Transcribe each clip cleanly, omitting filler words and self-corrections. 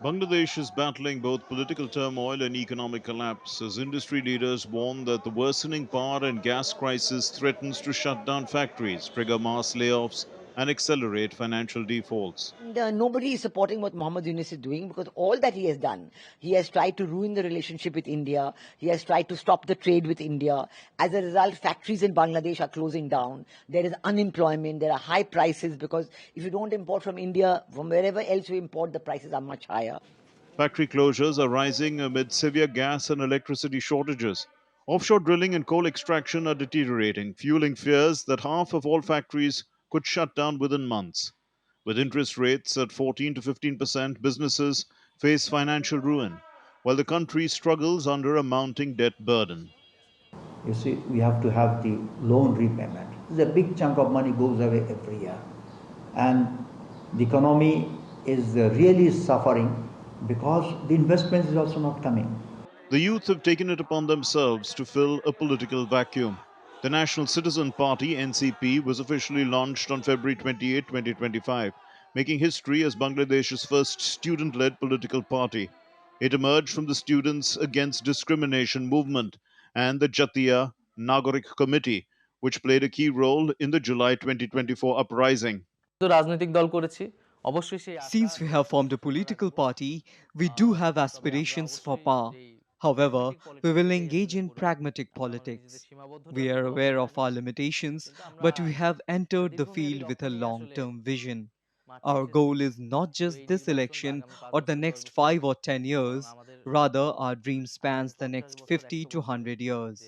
Bangladesh is battling both political turmoil and economic collapse as industry leaders warn that the worsening power and gas crisis threatens to shut down factories, trigger mass layoffs, and accelerate financial defaults. Nobody is supporting what Mohammed Yunus is doing because all that he has done, he has tried to ruin the relationship with India. He has tried to stop the trade with India. As a result, factories in Bangladesh are closing down. There is unemployment. There are high prices because if you don't import from India, from wherever else you import, the prices are much higher. Factory closures are rising amid severe gas and electricity shortages. Offshore drilling and coal extraction are deteriorating, fueling fears that half of all factories could shut down within months. With interest rates at 14 to 15%, businesses face financial ruin, while the country struggles under a mounting debt burden. You see, we have to have the loan repayment. A big chunk of money goes away every year. And the economy is really suffering because the investment is also not coming. The youth have taken it upon themselves to fill a political vacuum. The National Citizen Party, NCP, was officially launched on February 28, 2025, making history as Bangladesh's first student led political party. It emerged from the Students Against Discrimination movement and the Jatiya Nagorik Committee, which played a key role in the July 2024 uprising. তো রাজনৈতিক দল করেছি অবশ্যই সেই Since we have formed a political party, we do have aspirations for power. However, we will engage in pragmatic politics. We are aware of our limitations, but we have entered the field with a long term vision. Our goal is not just this election or the next 5 or 10 years, rather, our dream spans the next 50 to 100 years.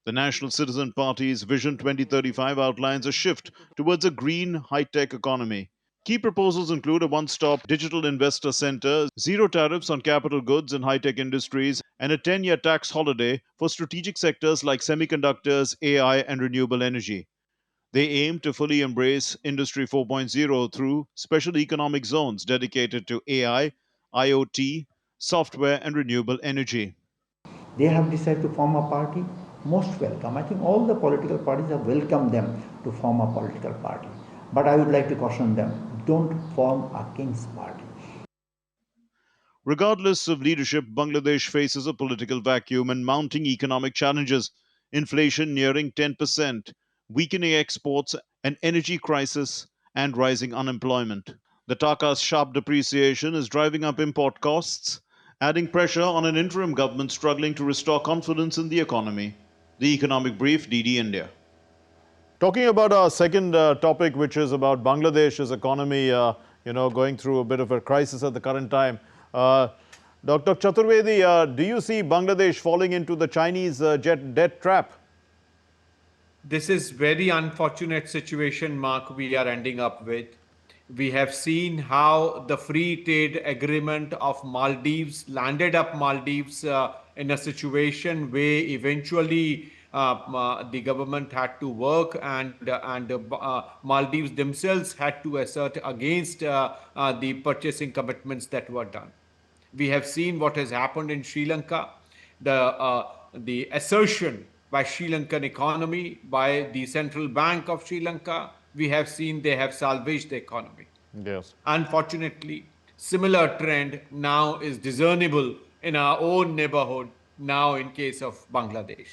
The National Citizen Party's Vision 2035 outlines a shift towards a green, high tech economy. Key proposals include a one stop digital investor center, zero tariffs on capital goods and high tech industries, and a 10-year tax holiday for strategic sectors like semiconductors, AI, and renewable energy. They aim to fully embrace Industry 4.0 through special economic zones dedicated to AI, IoT, software, and renewable energy. They have decided to form a party, most welcome. I think all the political parties have welcomed them to form a political party. But I would like to caution them, don't form a king's party. Regardless of leadership, Bangladesh faces a political vacuum and mounting economic challenges. Inflation nearing 10%, weakening exports, an energy crisis, and rising unemployment. The Taka's sharp depreciation is driving up import costs, adding pressure on an interim government struggling to restore confidence in the economy. The Economic Brief, DD India. Talking about our second topic, which is about Bangladesh's economy, going through a bit of a crisis at the current time. Dr. Chaturvedi, do you see Bangladesh falling into the Chinese debt trap? This is very unfortunate situation, Mark, we are ending up with. We have seen how the free trade agreement of Maldives landed up Maldives in a situation where eventually the government had to work and Maldives themselves had to assert against the purchasing commitments that were done. We have seen what has happened in Sri Lanka, the assertion by Sri Lankan economy, by the central bank of Sri Lanka. We have seen they have salvaged the economy. Yes. Unfortunately, similar trend now is discernible in our own neighborhood, now in case of Bangladesh.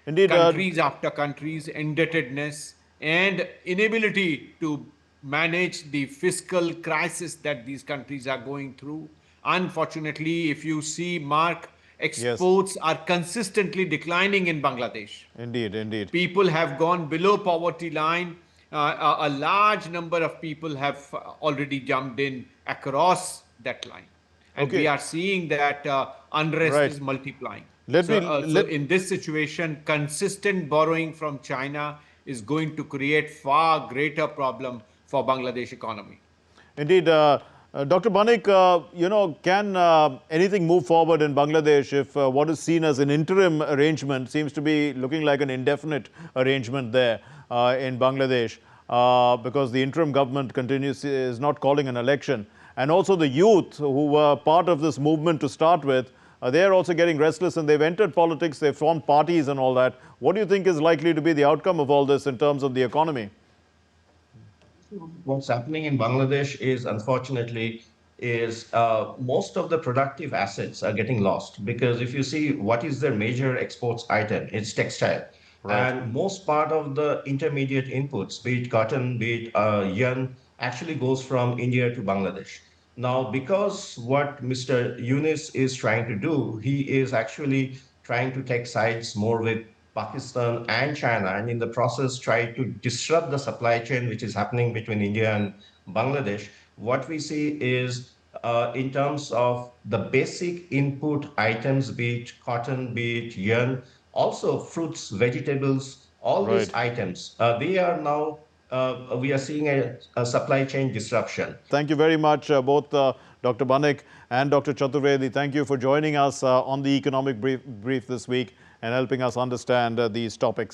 Indeed. Countries after countries, indebtedness and inability to manage the fiscal crisis that these countries are going through. Unfortunately, if you see, Mark, exports are consistently declining in Bangladesh. Indeed, indeed. People have gone below poverty line. A large number of people have already jumped in across that line. And we are seeing that unrest is multiplying. So in this situation, consistent borrowing from China is going to create far greater problem for Bangladesh economy. Indeed. Dr. Banik, can anything move forward in Bangladesh if what is seen as an interim arrangement seems to be looking like an indefinite arrangement there in Bangladesh because the interim government is not calling an election. And also the youth who were part of this movement to start with, they're also getting restless and they've entered politics, they've formed parties and all that. What do you think is likely to be the outcome of all this in terms of the economy? What's happening in Bangladesh is, unfortunately, is most of the productive assets are getting lost, because if you see what is their major exports item, it's textile. Right. And most part of the intermediate inputs, be it cotton, be it yarn, actually goes from India to Bangladesh. Now, because what Mr. Yunus is trying to do, he is actually trying to take sides more with Pakistan and China, and in the process try to disrupt the supply chain which is happening between India and Bangladesh. What we see is in terms of the basic input items, be it cotton, be it yarn, also fruits, vegetables, all these Right. items, they are now, we are seeing a supply chain disruption. Thank you very much, both Dr. Banik and Dr. Chaturvedi. Thank you for joining us on the Economic Brief this week and helping us understand these topics.